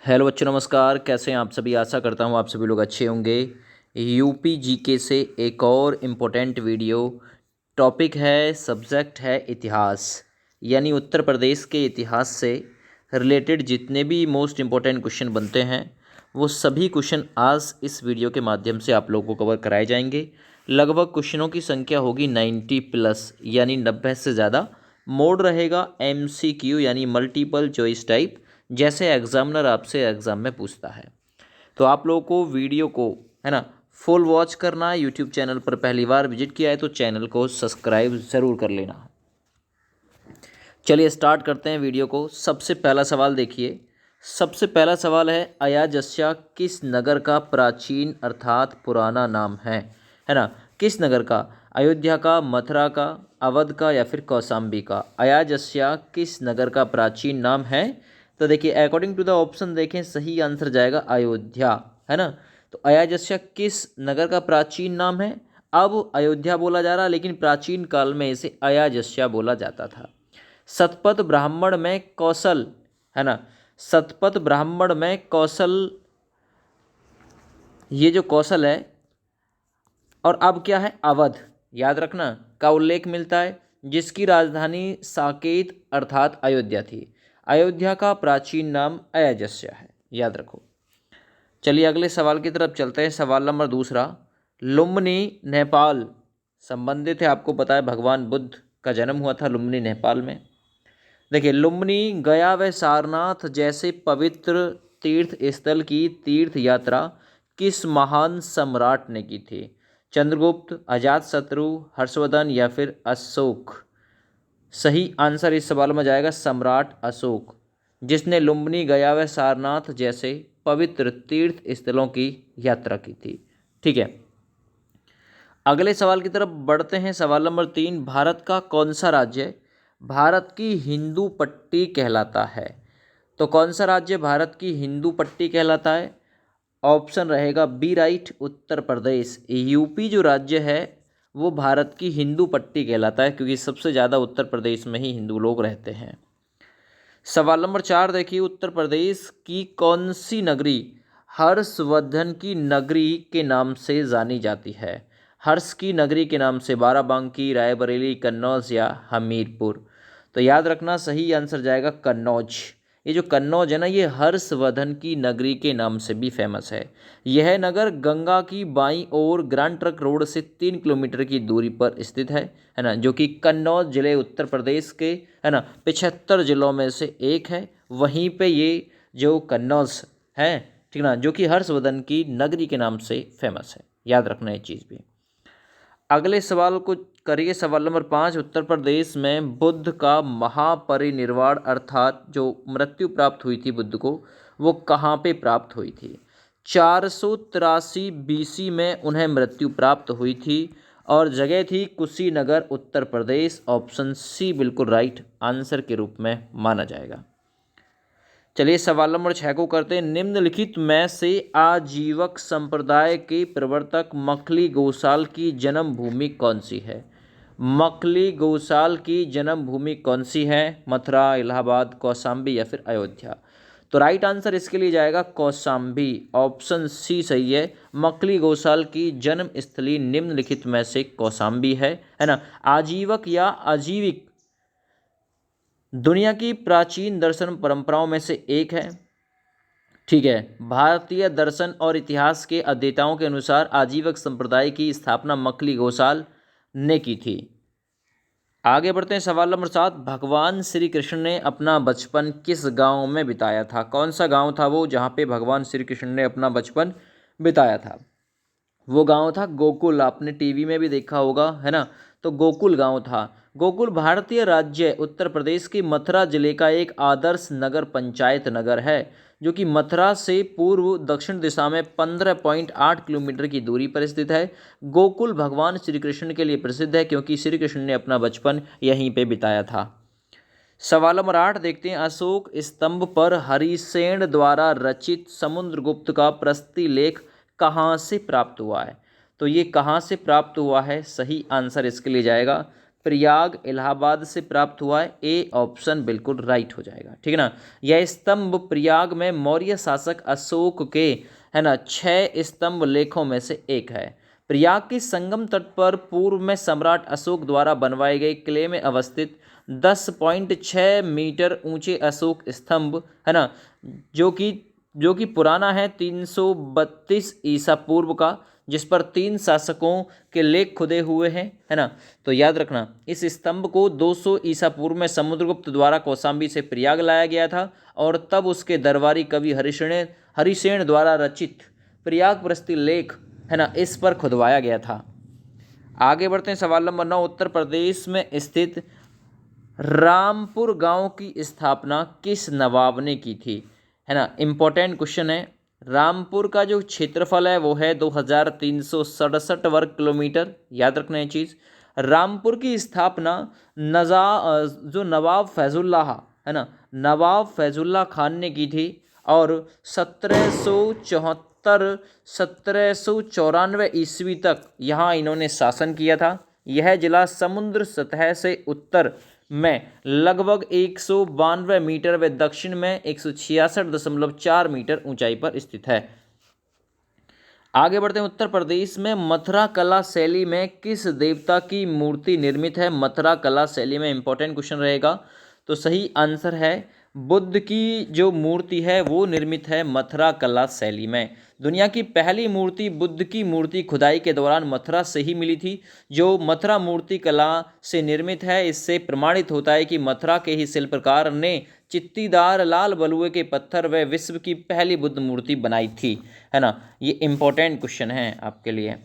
Hello बच्चों, नमस्कार। कैसे हैं आप सभी? आशा करता हूँ आप सभी लोग अच्छे होंगे। यूपी जीके से एक और इम्पोर्टेंट वीडियो। टॉपिक है, सब्जेक्ट है इतिहास, यानी उत्तर प्रदेश के इतिहास से रिलेटेड जितने भी मोस्ट इम्पोर्टेंट क्वेश्चन बनते हैं वो सभी क्वेश्चन आज इस वीडियो के माध्यम से आप लोगों को कवर कराए जाएंगे। लगभग क्वेश्चनों की संख्या होगी 90+, यानी 90 से ज़्यादा। मोड रहेगा MCQ यानी मल्टीपल चॉइस टाइप, जैसे एग्जामिनर आपसे एग्ज़ाम में पूछता है। तो आप लोगों को वीडियो को, है ना, फुल वॉच करना है। यूट्यूब चैनल पर पहली बार विजिट किया है तो चैनल को सब्सक्राइब ज़रूर कर लेना। चलिए स्टार्ट करते हैं वीडियो को। सबसे पहला सवाल देखिए। सबसे पहला सवाल है, अयाजस्या किस नगर का प्राचीन अर्थात पुराना नाम है ना? किस नगर का? अयोध्या का, मथुरा का, अवध का या फिर कौशाम्बी का? अयाजस्या किस नगर का प्राचीन नाम है? तो देखिए, अकॉर्डिंग टू द ऑप्शन देखें, सही आंसर जाएगा अयोध्या, है ना। तो अयाजस्या किस नगर का प्राचीन नाम है? अब अयोध्या बोला जा रहा, लेकिन प्राचीन काल में इसे अयाजस्या बोला जाता था। शतपथ ब्राह्मण में कौशल, है ना, शतपथ ब्राह्मण में कौशल, ये जो कौशल है, और अब क्या है, अवध, याद रखना, का उल्लेख मिलता है, जिसकी राजधानी साकेत अर्थात अयोध्या थी। अयोध्या का प्राचीन नाम अयाजस्या है, याद रखो। चलिए अगले सवाल की तरफ चलते हैं। सवाल नंबर दूसरा, लुम्बिनी नेपाल संबंधित है। आपको पता है भगवान बुद्ध का जन्म हुआ था लुम्बिनी नेपाल में। देखिए, लुम्बिनी, गया व सारनाथ जैसे पवित्र तीर्थ स्थल की तीर्थ यात्रा किस महान सम्राट ने की थी? चंद्रगुप्त, अजातशत्रु, हर्षवर्धन या फिर अशोक? सही आंसर इस सवाल में जाएगा सम्राट अशोक, जिसने लुम्बिनी, गया व सारनाथ जैसे पवित्र तीर्थ स्थलों की यात्रा की थी। ठीक है, अगले सवाल की तरफ बढ़ते हैं। सवाल नंबर 3, भारत का कौन सा राज्य भारत की हिंदू पट्टी कहलाता है? तो कौन सा राज्य भारत की हिंदू पट्टी कहलाता है? ऑप्शन रहेगा B right, Uttar Pradesh. UP जो राज्य है वो भारत की हिंदू पट्टी कहलाता है, क्योंकि सबसे ज़्यादा उत्तर प्रदेश में ही हिंदू लोग रहते हैं। सवाल नंबर 4 देखिए, उत्तर प्रदेश की कौन सी नगरी हर्षवर्धन की नगरी के नाम से जानी जाती है? हर्ष की नगरी के नाम से बाराबंकी, रायबरेली, कन्नौज या हमीरपुर? तो याद रखना, सही आंसर जाएगा कन्नौज। ये जो कन्नौज है ना, ये हर्षवर्धन की नगरी के नाम से भी फेमस है। यह नगर गंगा की बाईं ओर ग्रैंड ट्रंक रोड से 3 किलोमीटर की दूरी पर स्थित है ना, जो कि कन्नौज जिले उत्तर प्रदेश के, है ना, 75 जिलों में से एक है। वहीं पे ये जो कन्नौज है, ठीक ना, जो कि हर्षवर्धन की नगरी के नाम से फेमस है। याद रखना ये चीज़ भी। अगले सवाल को करिए। सवाल नंबर 5, उत्तर प्रदेश में बुद्ध का महापरिनिर्वाण अर्थात जो मृत्यु प्राप्त हुई थी बुद्ध को, वो कहाँ पे प्राप्त हुई थी? 483 BC में उन्हें मृत्यु प्राप्त हुई थी, और जगह थी कुशीनगर, उत्तर प्रदेश। ऑप्शन सी बिल्कुल राइट आंसर के रूप में माना जाएगा। चलिए सवाल नंबर 6 को करते हैं। निम्नलिखित में से आजीवक संप्रदाय के प्रवर्तक मखली गोसाल की जन्मभूमि कौन सी है? मखली गोसाल की जन्मभूमि कौन सी है? मथुरा, इलाहाबाद, कौशाम्बी या फिर अयोध्या? तो राइट आंसर इसके लिए जाएगा कौशाम्बी। ऑप्शन सी सही है। मखली गोसाल की जन्म स्थली निम्नलिखित में से कौशाम्बी है ना। आजीवक या आजीविक दुनिया की प्राचीन दर्शन परंपराओं में से एक है। ठीक है, भारतीय दर्शन और इतिहास के अध्येताओं के अनुसार आजीवक संप्रदाय की स्थापना मखली गोसाल ने की थी। आगे बढ़ते हैं। सवाल नंबर 7, भगवान श्री कृष्ण ने अपना बचपन किस गांव में बिताया था? कौन सा गांव था वो जहां पे भगवान श्री कृष्ण ने अपना बचपन बिताया था? वो गांव था गोकुल। आपने टीवी में भी देखा होगा, है ना। तो गोकुल गांव था। गोकुल भारतीय राज्य उत्तर प्रदेश के मथुरा जिले का एक आदर्श नगर पंचायत नगर है, जो कि मथुरा से पूर्व दक्षिण दिशा में 15.8 किलोमीटर की दूरी पर स्थित है। गोकुल भगवान श्री कृष्ण के लिए प्रसिद्ध है, क्योंकि श्री कृष्ण ने अपना बचपन यहीं पे बिताया था। सवाल नंबर 8 देखते हैं। अशोक स्तंभ पर हरिसेन द्वारा रचित समुद्रगुप्त का प्रस्तुति कहाँ से प्राप्त हुआ है? तो ये कहाँ से प्राप्त हुआ है? सही आंसर इसके लिए जाएगा प्रयाग इलाहाबाद से प्राप्त हुआ है। ए ऑप्शन बिल्कुल राइट हो जाएगा, ठीक है ना। यह स्तंभ प्रयाग में मौर्य शासक अशोक के, है ना, 6 स्तंभ लेखों में से एक है। प्रयाग के संगम तट पर पूर्व में सम्राट अशोक द्वारा बनवाए गए किले में अवस्थित 10.6 मीटर ऊंचे अशोक स्तंभ, है ना, जो कि पुराना है 332 ईसा पूर्व का, जिस पर 3 शासकों के लेख खुदे हुए हैं, है ना। तो याद रखना, इस स्तंभ को 200 ईसा पूर्व में समुद्रगुप्त द्वारा कौशाम्बी से प्रयाग लाया गया था और तब उसके दरबारी कवि हरिसेन द्वारा रचित प्रयाग प्रस्ती लेख, है ना, इस पर खुदवाया गया था। आगे बढ़ते हैं, सवाल नंबर 9। उत्तर प्रदेश में स्थित रामपुर गांव की स्थापना किस नवाब ने की थी, है ना। इंपॉर्टेंट क्वेश्चन है। रामपुर का जो क्षेत्रफल है वो है 2367 वर्ग किलोमीटर, याद रखना ये चीज़। रामपुर की स्थापना जो नवाब फैजुल्लाह, है ना, नवाब फैजुल्लाह खान ने की थी और 1794 ईस्वी तक यहाँ इन्होंने शासन किया था। यह जिला समुद्र सतह से उत्तर में लगभग 192 मीटर व दक्षिण में 166.4 मीटर ऊंचाई पर स्थित है। आगे बढ़ते हैं, उत्तर प्रदेश में मथुरा कला शैली में किस देवता की मूर्ति निर्मित है। मथुरा कला शैली में इंपॉर्टेंट क्वेश्चन रहेगा, तो सही आंसर है बुद्ध की जो मूर्ति है वो निर्मित है मथुरा कला शैली में। दुनिया की पहली मूर्ति बुद्ध की मूर्ति खुदाई के दौरान मथुरा से ही मिली थी, जो मथुरा मूर्ति कला से निर्मित है। इससे प्रमाणित होता है कि मथुरा के ही शिल्पकार ने चित्तीदार लाल बलुए के पत्थर व विश्व की पहली बुद्ध मूर्ति बनाई थी, है ना। ये इंपॉर्टेंट क्वेश्चन है आपके लिए।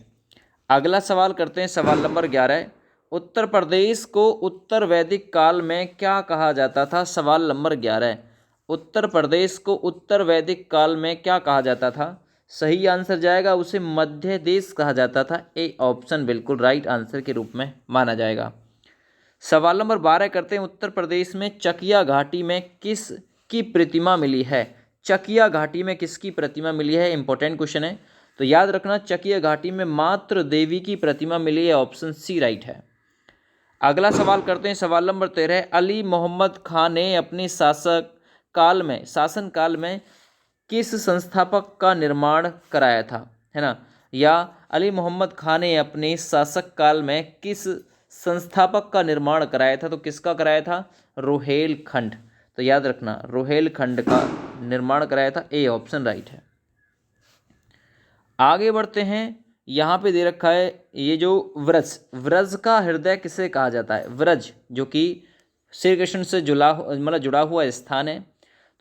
अगला सवाल करते हैं, सवाल नंबर 11। उत्तर प्रदेश को उत्तर वैदिक काल में क्या कहा जाता था। सवाल नंबर 11, उत्तर प्रदेश को उत्तर वैदिक काल में क्या कहा जाता था। सही आंसर जाएगा उसे मध्य देश कहा जाता था। ए ऑप्शन बिल्कुल राइट आंसर के रूप में माना जाएगा। सवाल नंबर 12 करते हैं, उत्तर प्रदेश में चकिया घाटी में किस की प्रतिमा मिली है। चकिया घाटी में किसकी प्रतिमा मिली है, इंपॉर्टेंट क्वेश्चन है। तो याद रखना, चकिया घाटी में मात्र देवी की प्रतिमा मिली है। ऑप्शन सी राइट है। अगला सवाल करते हैं, सवाल नंबर 13। अली मोहम्मद खान ने अपने शासन काल में किस संस्थापक का निर्माण कराया था, है ना। या अली मोहम्मद खान ने अपने शासक काल में किस संस्थापक का निर्माण कराया था, तो किसका कराया था, रोहेलखंड। तो याद रखना, रोहेलखंड का निर्माण कराया था। ए ऑप्शन राइट है। आगे बढ़ते हैं, यहाँ पे दे रखा है ये जो व्रज का हृदय किसे कहा जाता है। व्रज जो कि श्री कृष्ण से जुड़ा हुआ स्थान है।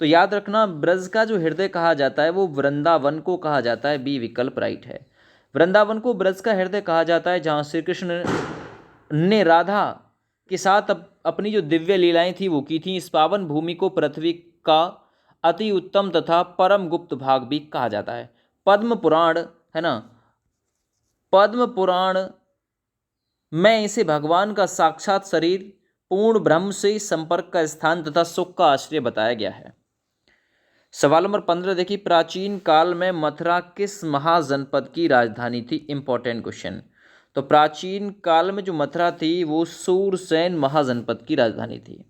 तो याद रखना, ब्रज का जो हृदय कहा जाता है वो वृंदावन को कहा जाता है। बी विकल्प राइट है। वृंदावन को ब्रज का हृदय कहा जाता है, जहाँ श्री कृष्ण ने राधा के साथ अपनी जो दिव्य लीलाएं थी वो की थी। इस पावन भूमि को पृथ्वी का अति उत्तम तथा परम गुप्त भाग भी कहा जाता है। पद्म पुराण, है ना, पद्म पुराण में इसे भगवान का साक्षात शरीर, पूर्ण ब्रह्म से संपर्क का स्थान तथा सुख का आश्रय बताया गया है। सवाल नंबर 15 देखिए, प्राचीन काल में मथुरा किस महाजनपद की राजधानी थी। Important question. तो प्राचीन काल में जो मथुरा थी वो सूरसेन महाजनपद की राजधानी थी।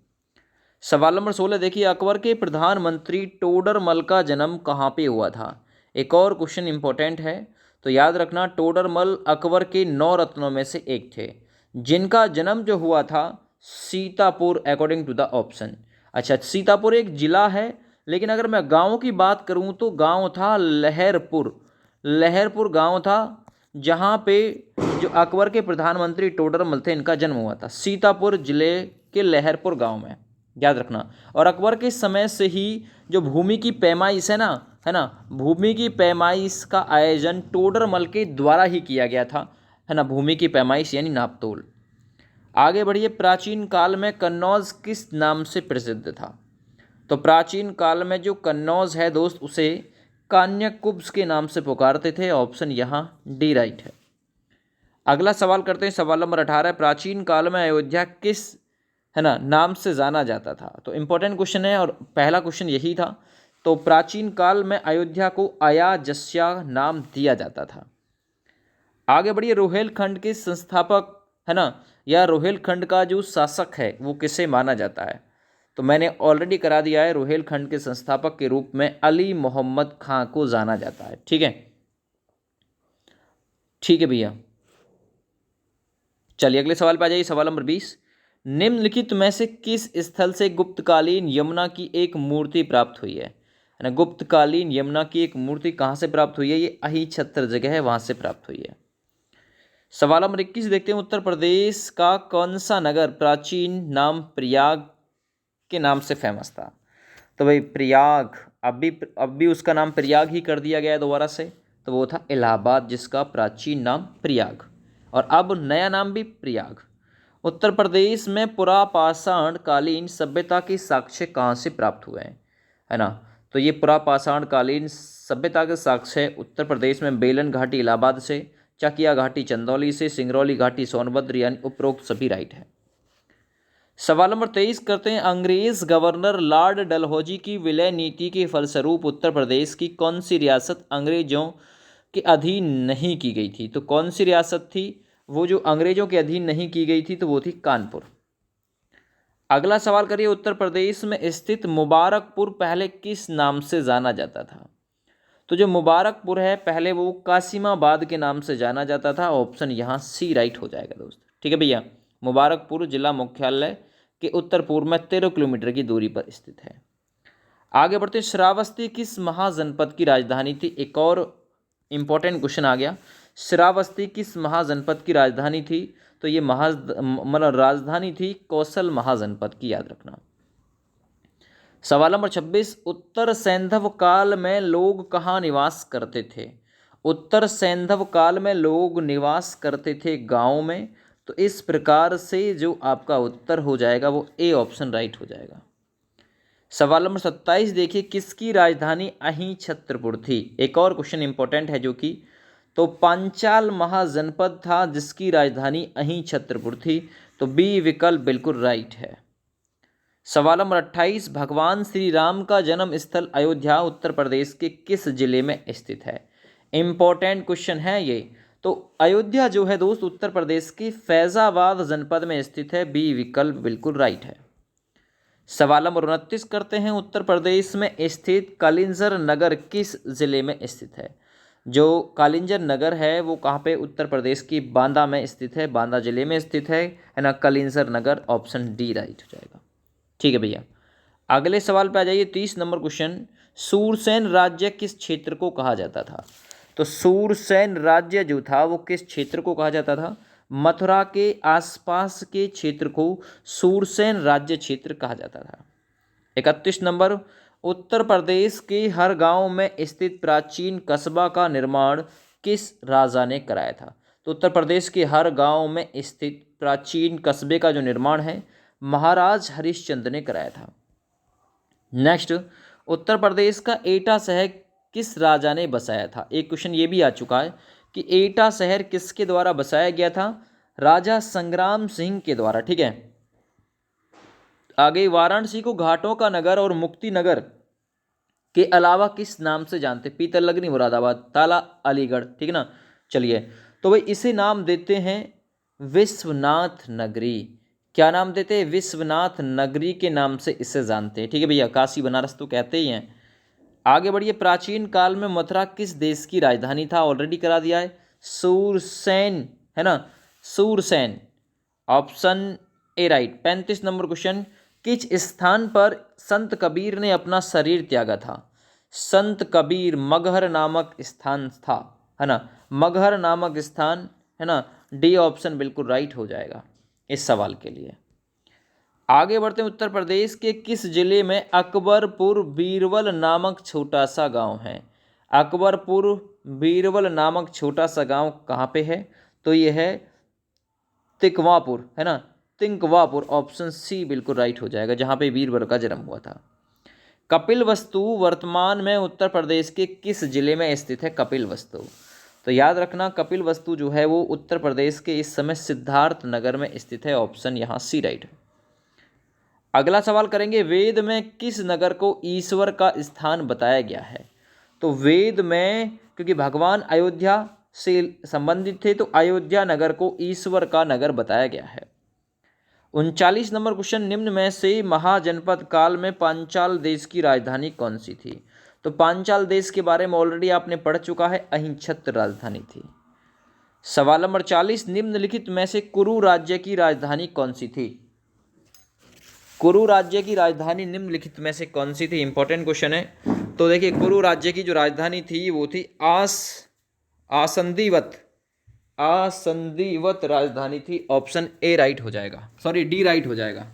सवाल नंबर 16 देखिए, अकबर के प्रधानमंत्री टोडरमल का जन्म कहाँ पे हुआ था। एक और क्वेश्चन इंपॉर्टेंट है, तो याद रखना, टोडरमल अकबर के 9 रत्नों में से एक थे, जिनका जन्म जो हुआ था Sitapur, according to the option. अच्छा, सीतापुर एक जिला है, लेकिन अगर मैं गांव की बात करूं तो गांव था लहरपुर गांव था, जहां पे जो अकबर के प्रधानमंत्री टोडरमल थे इनका जन्म हुआ था सीतापुर जिले के लहरपुर गांव में, याद रखना। और अकबर के समय से ही जो भूमि की पैमाइश है ना, भूमि की पैमाइश का आयोजन टोडरमल के द्वारा ही किया गया था, है ना, भूमि की पैमाइश यानी नापतोल। आगे बढ़िए, प्राचीन काल में कन्नौज किस नाम से प्रसिद्ध था। तो प्राचीन काल में जो कन्नौज है दोस्त, उसे कान्यकुब्ज के नाम से पुकारते थे। ऑप्शन यहाँ डी राइट है। अगला सवाल करते हैं, सवाल नंबर 18। प्राचीन काल में अयोध्या किस, है ना, नाम से जाना जाता था। तो इंपॉर्टेंट क्वेश्चन है और पहला क्वेश्चन यही था। तो प्राचीन काल में अयोध्या को अयाजस्या नाम दिया जाता था। आगे बढ़िए, रोहेलखंड के संस्थापक, है ना, या रोहिलखंड का जो शासक है वो किसे माना जाता है? तो मैंने ऑलरेडी करा दिया है, रोहिलखंड के संस्थापक के रूप में अली मोहम्मद खां को जाना जाता है। ठीक है, ठीक है भैया। चलिए अगले सवाल पे आ जाइए, सवाल नंबर 20। निम्नलिखित में से किस स्थल से गुप्तकालीन यमुना की एक मूर्ति प्राप्त हुई है ना? गुप्तकालीन यमुना की एक मूर्ति कहाँ से प्राप्त हुई है? ये अहिछत्र जगह है, वहां से प्राप्त हुई है। सवाल नंबर 21 देखते हैं, उत्तर प्रदेश का कौन सा नगर प्राचीन नाम प्रयाग के नाम से फेमस था? तो भाई प्रयाग, अब भी उसका नाम प्रयाग ही कर दिया गया है दोबारा से, तो वो था इलाहाबाद, जिसका प्राचीन नाम प्रयाग, और अब नया नाम भी प्रयाग। उत्तर प्रदेश में पुरापाषाण कालीन सभ्यता के साक्ष्य कहाँ से प्राप्त हुए हैं, है ना? तो ये पुरापाषाण कालीन सभ्यता के साक्ष्य उत्तर प्रदेश में बेलन घाटी इलाहाबाद से, चकिया घाटी चंदौली से, सिंगरौली घाटी सोनभद्र, यानी उपरोक्त सभी राइट है। सवाल नंबर 23 करते हैं, अंग्रेज गवर्नर लॉर्ड डलहौजी की विलय नीति के फलस्वरूप उत्तर प्रदेश की कौन सी रियासत अंग्रेजों के अधीन नहीं की गई थी? तो कौन सी रियासत थी वो जो अंग्रेजों के अधीन नहीं की गई थी? तो वो थी कानपुर। अगला सवाल करिए, उत्तर प्रदेश में स्थित मुबारकपुर पहले किस नाम से जाना जाता था? तो जो मुबारकपुर है पहले वो कासिमाबाद के नाम से जाना जाता था। ऑप्शन यहाँ सी राइट हो जाएगा दोस्त। ठीक है भैया, मुबारकपुर जिला मुख्यालय के उत्तर पूर्व में 13 किलोमीटर की दूरी पर स्थित है। आगे बढ़ते, श्रावस्ती किस महाजनपद की राजधानी थी? एक और इंपॉर्टेंट क्वेश्चन आ गया, श्रावस्ती किस महाजनपद की राजधानी थी? तो ये मतलब राजधानी थी कौशल महाजनपद की, याद रखना। सवाल नंबर 26, उत्तर सैंधव काल में लोग कहाँ निवास करते थे? उत्तर सैंधव काल में लोग निवास करते थे गाँव में। तो इस प्रकार से जो आपका उत्तर हो जाएगा वो ए ऑप्शन राइट हो जाएगा। सवाल नंबर 27 देखिए, किसकी राजधानी अहिछत्रपुर थी? एक और क्वेश्चन इंपॉर्टेंट है जो कि, तो पांचाल महाजनपद था जिसकी राजधानी अहिछत्रपुर थी। तो बी विकल्प बिल्कुल राइट है। सवाल नंबर 28, भगवान श्री राम का जन्म स्थल अयोध्या उत्तर प्रदेश के किस जिले में स्थित है? इंपॉर्टेंट क्वेश्चन है ये। तो अयोध्या जो है दोस्त उत्तर प्रदेश के फैजाबाद जनपद में स्थित है। बी विकल्प बिल्कुल राइट है। सवाल नंबर 29 करते हैं, उत्तर प्रदेश में स्थित कालिंजर नगर किस जिले में स्थित है? जो कालिंजर नगर है वो कहाँ पे? उत्तर प्रदेश की बांदा में स्थित है, बांदा जिले में स्थित है ना? कालिंजर नगर, ऑप्शन डी राइट हो जाएगा। ठीक है भैया, अगले सवाल पे आ जाइए, 30 नंबर क्वेश्चन, सूरसेन राज्य किस क्षेत्र को कहा जाता था? तो सूरसेन राज्य जो था वो किस क्षेत्र को कहा जाता था? मथुरा के आसपास के क्षेत्र को सूरसेन राज्य क्षेत्र कहा जाता था। 31 नंबर, उत्तर प्रदेश के हर गांव में स्थित प्राचीन कस्बा का निर्माण किस राजा ने कराया था? तो उत्तर प्रदेश के हर गांव में स्थित प्राचीन कस्बे का जो निर्माण है महाराज हरिश्चंद्र ने कराया था। नेक्स्ट, उत्तर प्रदेश का एटा शहर किस राजा ने बसाया था? एक क्वेश्चन ये भी आ चुका है कि एटा शहर किसके द्वारा बसाया गया था? राजा संग्राम सिंह के द्वारा। ठीक है, आगे, वाराणसी को घाटों का नगर और मुक्ति नगर के अलावा किस नाम से जानते? पीतलगनी मुरादाबाद, ताला अलीगढ़। ठीक है ना। चलिए, तो भाई इसे नाम देते हैं विश्वनाथ नगरी। क्या नाम देते हैं? विश्वनाथ नगरी के नाम से इसे जानते हैं। ठीक है भैया, काशी बनारस तो कहते ही हैं। आगे बढ़िए, प्राचीन काल में मथुरा किस देश की राजधानी था? ऑलरेडी करा दिया है, सूरसेन, है ना, सूरसेन, ऑप्शन ए राइट। 35 नंबर क्वेश्चन, किस स्थान पर संत कबीर ने अपना शरीर त्यागा था? संत कबीर मगहर नामक स्थान था, है ना, मगहर नामक स्थान, है ना। डी ऑप्शन बिल्कुल राइट हो जाएगा इस सवाल के लिए। आगे बढ़ते हैं, उत्तर प्रदेश के किस जिले में अकबरपुर बीरबल नामक छोटा सा गांव है? अकबरपुर बीरबल नामक छोटा सा गांव कहाँ पे है? तो ये है तिकवापुर, है ना, तिंकवापुर, ऑप्शन सी बिल्कुल राइट हो जाएगा, जहाँ पे बीरबल का जन्म हुआ था। कपिलवस्तु वर्तमान में उत्तर प्रदेश के किस जिले में स्थित है? कपिलवस्तु, तो याद रखना कपिलवस्तु जो है वो उत्तर प्रदेश के इस समय सिद्धार्थ नगर में स्थित है। ऑप्शन यहाँ सी राइट है। अगला सवाल करेंगे, वेद में किस नगर को ईश्वर का स्थान बताया गया है? तो वेद में, क्योंकि भगवान अयोध्या से संबंधित थे, तो अयोध्या नगर को ईश्वर का नगर बताया गया है। 39 नंबर क्वेश्चन, निम्न में से महाजनपद काल में पांचाल देश की राजधानी कौन सी थी? तो पांचाल देश के बारे में ऑलरेडी आपने पढ़ चुका है, अहिंछत्र राजधानी थी। सवाल नंबर 40, निम्नलिखित में से कुरु राज्य की राजधानी कौन सी थी? कुरु राज्य की राजधानी निम्नलिखित में से कौन सी थी? इंपॉर्टेंट क्वेश्चन है। तो देखिए, कुरु राज्य की जो राजधानी थी वो थी आसंदीवत। आसंदीवत राजधानी थी। ऑप्शन ए राइट हो जाएगा, सॉरी डी राइट हो जाएगा।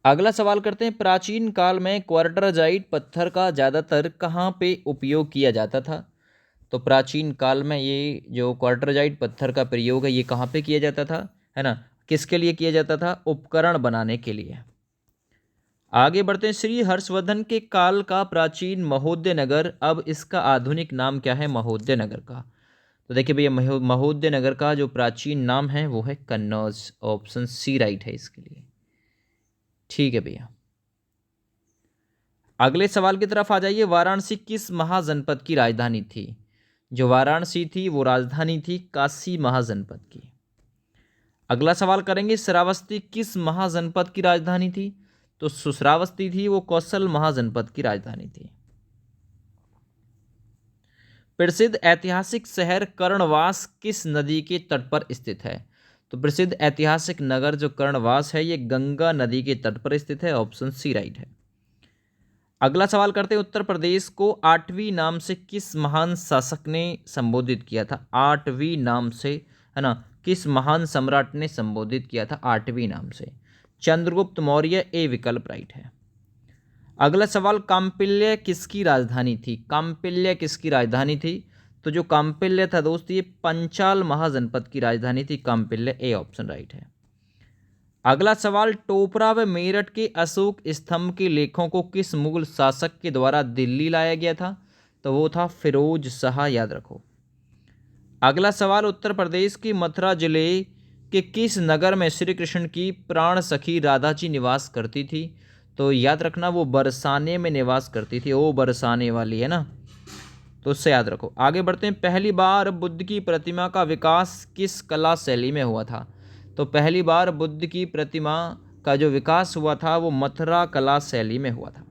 अगला सवाल करते हैं, प्राचीन काल में क्वार्टरजाइट पत्थर का ज़्यादातर कहाँ पे उपयोग किया जाता था? तो प्राचीन काल में ये जो क्वार्टरजाइट पत्थर का प्रयोग है ये कहाँ पे किया जाता था, है ना? किसके लिए किया जाता था? उपकरण बनाने के लिए। आगे बढ़ते हैं, श्री हर्षवर्धन के काल का प्राचीन महोदय नगर, अब इसका आधुनिक नाम क्या है महोदय नगर का? तो देखिए भैया, महोदय नगर का जो प्राचीन नाम है वो है कन्नौज। ऑप्शन सी राइट है इसके लिए। ठीक है भैया, अगले सवाल की तरफ आ जाइए। वाराणसी किस महाजनपद की राजधानी थी? जो वाराणसी थी वो राजधानी थी काशी महाजनपद की। अगला सवाल करेंगे, श्रावस्ती किस महाजनपद की राजधानी थी? तो श्रावस्ती थी वो कौशल महाजनपद की राजधानी थी। प्रसिद्ध ऐतिहासिक शहर कर्णवास किस नदी के तट पर स्थित है? तो प्रसिद्ध ऐतिहासिक नगर जो कर्णवास है ये गंगा नदी के तट पर स्थित है। ऑप्शन सी राइट है। अगला सवाल करते हैं, उत्तर प्रदेश को आठवीं नाम से किस महान शासक ने संबोधित किया था? आठवीं नाम से, है ना, किस महान सम्राट ने संबोधित किया था आठवीं नाम से? चंद्रगुप्त मौर्य, ए विकल्प राइट है। अगला सवाल, काम्पिल्य किसकी राजधानी थी? काम्पिल्य किसकी राजधानी थी? तो जो काम्पिल्य था दोस्त ये पंचाल महाजनपद की राजधानी थी काम्पिल्य। ए ऑप्शन राइट है। अगला सवाल, टोपरा व मेरठ के अशोक स्तंभ के लेखों को किस मुगल शासक के द्वारा दिल्ली लाया गया था? तो वो था फिरोज शाह, याद रखो। अगला सवाल, उत्तर प्रदेश के मथुरा जिले के किस नगर में श्री कृष्ण की प्राण सखी राधा जी निवास करती थी? तो याद रखना वो बरसाने में निवास करती थी। ओ बरसाने वाली, है ना, तो उससे याद रखो। आगे बढ़ते हैं, पहली बार बुद्ध की प्रतिमा का विकास किस कला शैली में हुआ था? तो पहली बार बुद्ध की प्रतिमा का जो विकास हुआ था वो मथुरा कला शैली में हुआ था।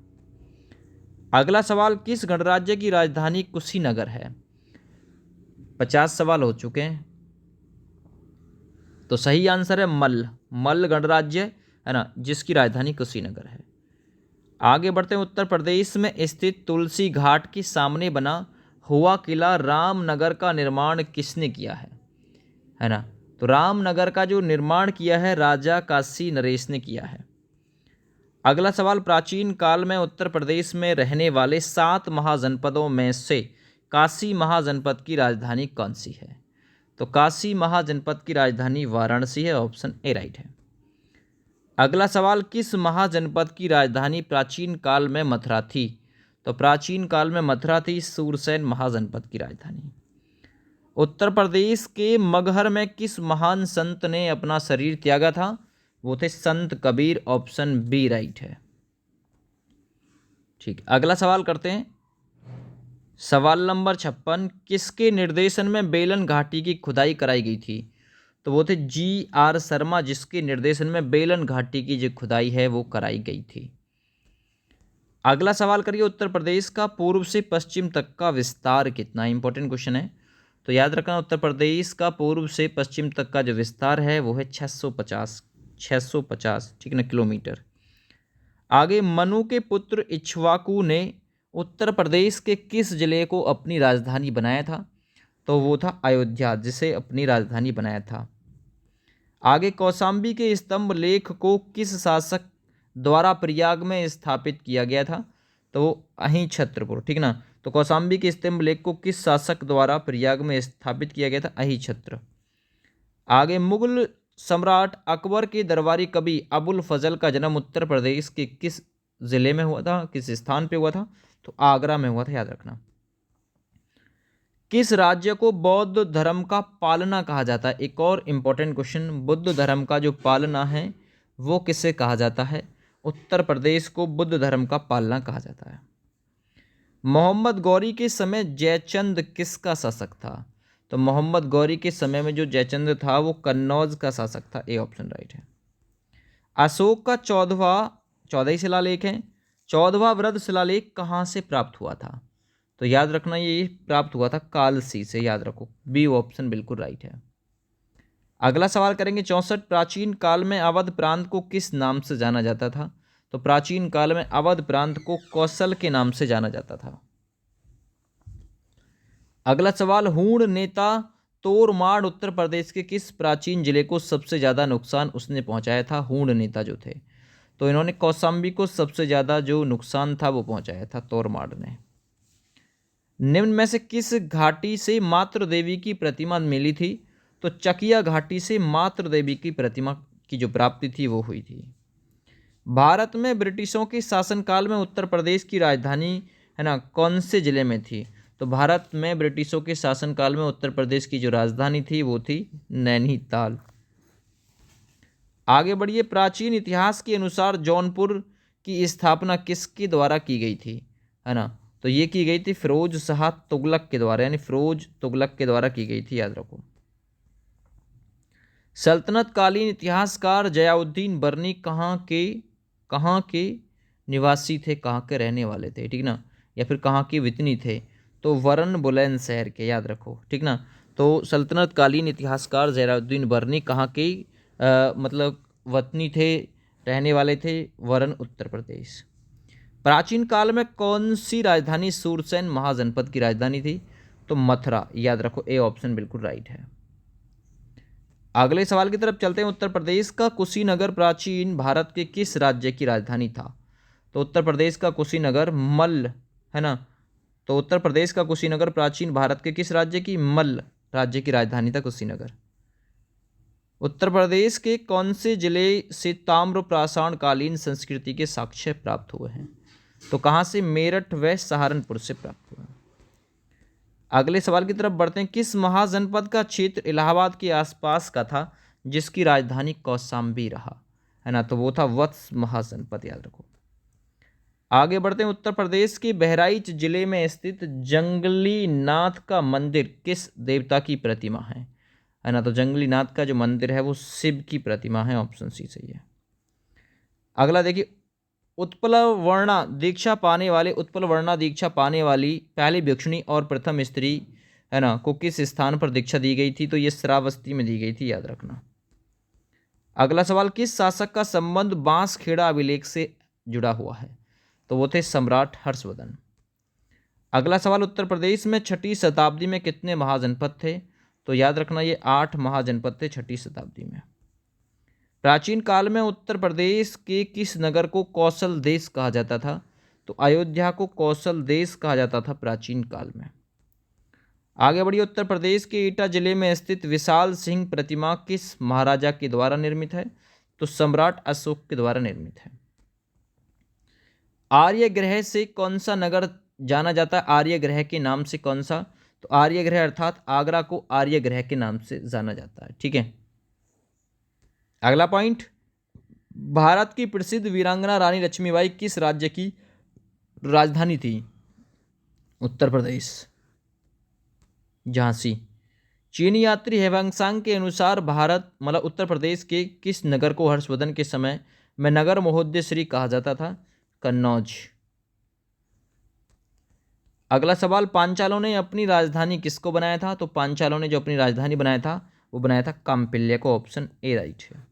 अगला सवाल, किस गणराज्य की राजधानी कुशीनगर है? 50 सवाल हो चुके हैं, तो सही आंसर है मल्ल गणराज्य, है ना, जिसकी राजधानी कुशीनगर है। आगे बढ़ते हैं, उत्तर प्रदेश में स्थित तुलसी घाट के सामने बना हुआ किला रामनगर का निर्माण किसने किया है ना? तो रामनगर का जो निर्माण किया है राजा काशी नरेश ने किया है। अगला सवाल, प्राचीन काल में उत्तर प्रदेश में रहने वाले 7 महाजनपदों में से काशी महाजनपद की राजधानी कौन सी है? तो काशी महाजनपद की राजधानी वाराणसी है। ऑप्शन ए राइट है। अगला सवाल, किस महाजनपद की राजधानी प्राचीन काल में मथुरा थी? तो प्राचीन काल में मथुरा थी सूरसैन महाजनपद की राजधानी। उत्तर प्रदेश के मगहर में किस महान संत ने अपना शरीर त्यागा था? वो थे संत कबीर। ऑप्शन बी राइट है। ठीक, अगला सवाल करते हैं, सवाल नंबर 56, किसके निर्देशन में बेलन घाटी की खुदाई कराई गई थी? तो वो थे GR शर्मा, जिसके निर्देशन में बेलन घाटी की जो खुदाई है वो कराई गई थी। अगला सवाल करिए, उत्तर प्रदेश का पूर्व से पश्चिम तक का विस्तार कितना? इंपॉर्टेंट क्वेश्चन है, तो याद रखना उत्तर प्रदेश का पूर्व से पश्चिम तक का जो विस्तार है वो है 650, ठीक ना, किलोमीटर। आगे, मनु के पुत्र इक्ष्वाकु ने उत्तर प्रदेश के किस जिले को अपनी राजधानी बनाया था? तो वो था अयोध्या, जिसे अपनी राजधानी बनाया था। आगे, कौशाम्बी के स्तंभ लेख को किस शासक द्वारा प्रयाग में स्थापित किया गया था? तो वो अहिछत्रपुर, ठीक ना। तो कौशाम्बी के स्तंभ लेख को किस शासक द्वारा प्रयाग में स्थापित किया गया था? अहिछत्र। आगे, मुगल सम्राट अकबर के दरबारी कवि अबुल फजल का जन्म उत्तर प्रदेश के किस जिले में हुआ था, किस स्थान पे हुआ था? तो आगरा में हुआ था, याद रखना। किस राज्य को बौद्ध धर्म का पालना कहा जाता है? एक और इम्पोर्टेंट क्वेश्चन, बुद्ध धर्म का जो पालना है वो किसे कहा जाता है? उत्तर प्रदेश को बुद्ध धर्म का पालना कहा जाता है। मोहम्मद गौरी के समय जयचंद किसका शासक था? तो मोहम्मद गौरी के समय में जो जयचंद था वो कन्नौज का शासक था। ए ऑप्शन राइट है। अशोक का 14वां शिलालेख है। 14वां वृहद शिलालेख कहाँ से प्राप्त हुआ था? तो याद रखना ये प्राप्त हुआ था कालसी से, याद रखो। बी ऑप्शन बिल्कुल राइट है। अगला सवाल करेंगे 64। प्राचीन काल में अवध प्रांत को किस नाम से जाना जाता था? तो प्राचीन काल में अवध प्रांत को कौशल के नाम से जाना जाता था। अगला सवाल, हूण नेता तोरमाड़ उत्तर प्रदेश के किस प्राचीन जिले को सबसे ज़्यादा नुकसान उसने पहुंचाया था? हूण नेता जो थे तो इन्होंने कौशाम्बी को सबसे ज़्यादा जो नुकसान था वो पहुंचाया था तोरमाड़ ने। निम्न में से किस घाटी से मातृ देवी की प्रतिमा मिली थी? तो चकिया घाटी से मातृ देवी की प्रतिमा की जो प्राप्ति थी वो हुई थी। भारत में ब्रिटिशों के शासनकाल में उत्तर प्रदेश की राजधानी है ना कौन से जिले में थी? तो भारत में ब्रिटिशों के शासनकाल में उत्तर प्रदेश की जो राजधानी थी वो थी नैनीताल। आगे बढ़िए। प्राचीन इतिहास के अनुसार जौनपुर की स्थापना किसके द्वारा की गई थी? है ना, तो ये की गई थी फिरोज शाह तुगलक के द्वारा, यानी फिरोज तुगलक के द्वारा की गई थी, याद रखो। सल्तनत कालीन इतिहासकार जयाउद्दीन बर्नी कहाँ के निवासी थे, कहाँ के रहने वाले थे, ठीक ना, या फिर कहाँ के वतनी थे? तो वरन बुलंद शहर के, याद रखो, ठीक ना। तो सल्तनत कालीन इतिहासकार जयाउद्दीन बर्नी कहाँ के मतलब वतनी थे, रहने वाले थे? वरन उत्तर प्रदेश। प्राचीन काल में कौन सी राजधानी सूरसेन महाजनपद की राजधानी थी? तो मथुरा, याद रखो। ए ऑप्शन बिल्कुल राइट है। अगले सवाल की तरफ चलते हैं। उत्तर प्रदेश का कुशीनगर प्राचीन भारत के किस राज्य की राजधानी था? तो उत्तर प्रदेश का कुशीनगर मल्ल, है ना, तो उत्तर प्रदेश का कुशीनगर प्राचीन भारत के किस राज्य की? मल्ल राज्य की राजधानी था कुशीनगर। उत्तर प्रदेश के कौन से जिले से ताम्र प्राषाण कालीन संस्कृति के साक्ष्य प्राप्त हुए हैं? तो कहाँ से? मेरठ व सहारनपुर से प्राप्त हुए हैं। अगले सवाल की तरफ बढ़ते हैं। किस महाजनपद का क्षेत्र इलाहाबाद के आसपास का था जिसकी राजधानी कौशाम्बी रहा? है ना, तो वो था वत्स महाजनपद, याद रखो। आगे बढ़ते हैं। उत्तर प्रदेश के बहराइच जिले में स्थित जंगली नाथ का मंदिर किस देवता की प्रतिमा है ना, तो जंगली नाथ का जो मंदिर है वो शिव की प्रतिमा है। ऑप्शन सी सही है। अगला देखिए, उत्पल वर्णा दीक्षा पाने वाली पहली भिक्षुणी और प्रथम स्त्री, है ना, को किस स्थान पर दीक्षा दी गई थी? तो ये श्रावस्ती में दी गई थी, याद रखना। अगला सवाल, किस शासक का संबंध बांसखेड़ा अभिलेख से जुड़ा हुआ है? तो वो थे सम्राट हर्षवर्धन। अगला सवाल, उत्तर प्रदेश में 6ठी शताब्दी में कितने महाजनपद थे? तो याद रखना ये 8 महाजनपद थे 6ठी शताब्दी में। प्राचीन काल में उत्तर प्रदेश के किस नगर को कौशल देश कहा जाता था? तो अयोध्या को कौशल देश कहा जाता था प्राचीन काल में। आगे बढ़िए। उत्तर प्रदेश के एटा जिले में स्थित विशाल सिंह प्रतिमा किस महाराजा के द्वारा निर्मित है? तो सम्राट अशोक के द्वारा निर्मित है। आर्य ग्रह से कौन सा नगर जाना जाता है? आर्य ग्रह के नाम से कौन सा? तो आर्य ग्रह अर्थात आगरा को आर्य ग्रह के नाम से जाना जाता है, ठीक है। अगला पॉइंट, भारत की प्रसिद्ध वीरांगना रानी लक्ष्मीबाई किस राज्य की राजधानी थी? उत्तर प्रदेश, झांसी। चीनी यात्री हेवंगसांग के अनुसार भारत मतलब उत्तर प्रदेश के किस नगर को हर्षवर्धन के समय में नगर महोदय श्री कहा जाता था? कन्नौज। अगला सवाल, पांचालों ने अपनी राजधानी किसको बनाया था? तो पांचालों ने जो अपनी राजधानी बनाया था वो बनाया था काम्पिल्य को। ऑप्शन ए राइट है।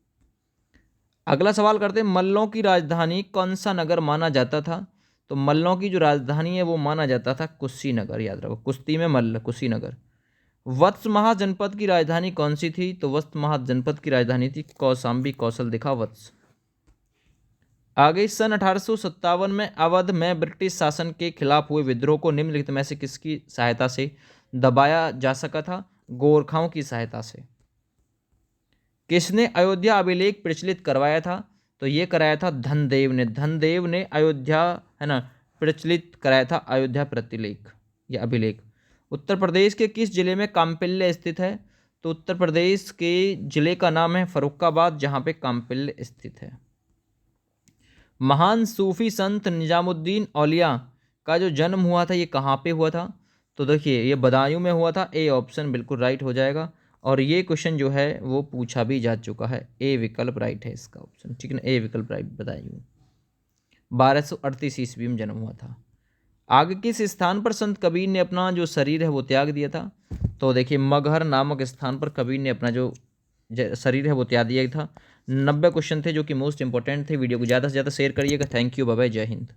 अगला सवाल करते हैं, मल्लों की राजधानी कौन सा नगर माना जाता था? तो मल्लों की जो राजधानी है वो माना जाता था कुशीनगर, याद रखो, कुश्ती में मल्ल, कुशीनगर। वत्स महाजनपद की राजधानी कौन सी थी? तो वत्स महाजनपद की राजधानी थी कौशाम्बी, कौशल दिखा वत्स। आगे, सन 1857 में अवध में ब्रिटिश शासन के खिलाफ हुए विद्रोह को निम्नलिखित में से किसकी सहायता से दबाया जा सका था? गोरखाओं की सहायता से। किसने अयोध्या अभिलेख प्रचलित करवाया था? तो ये कराया था धनदेव ने। धनदेव ने अयोध्या, है ना, प्रचलित कराया था अयोध्या प्रतिलेख या अभिलेख। उत्तर प्रदेश के किस जिले में काम्पिल्य स्थित है? तो उत्तर प्रदेश के जिले का नाम है फर्रुखाबाद, जहाँ पे काम्पिल्य स्थित है। महान सूफी संत निजामुद्दीन औलिया का जो जन्म हुआ था ये कहाँ पे हुआ था? तो देखिए ये बदायूं में हुआ था। ए ऑप्शन बिल्कुल राइट हो जाएगा। और ये क्वेश्चन जो है वो पूछा भी जा चुका है। ए विकल्प राइट है इसका ऑप्शन, ठीक है ना, ए विकल्प राइट। बदायूं 1238 ईस्वी में जन्म हुआ था। आगे किस स्थान पर संत कबीर ने अपना जो शरीर है वो त्याग दिया था? तो देखिए मगहर नामक स्थान पर कबीर ने अपना जो शरीर है वो त्याग दिया था। 90 क्वेश्चन थे जो कि मोस्ट इंपॉर्टेंट थे। वीडियो को ज़्यादा से ज़्यादा शेयर करिएगा। थैंक यू, बाय बाय, जय हिंद।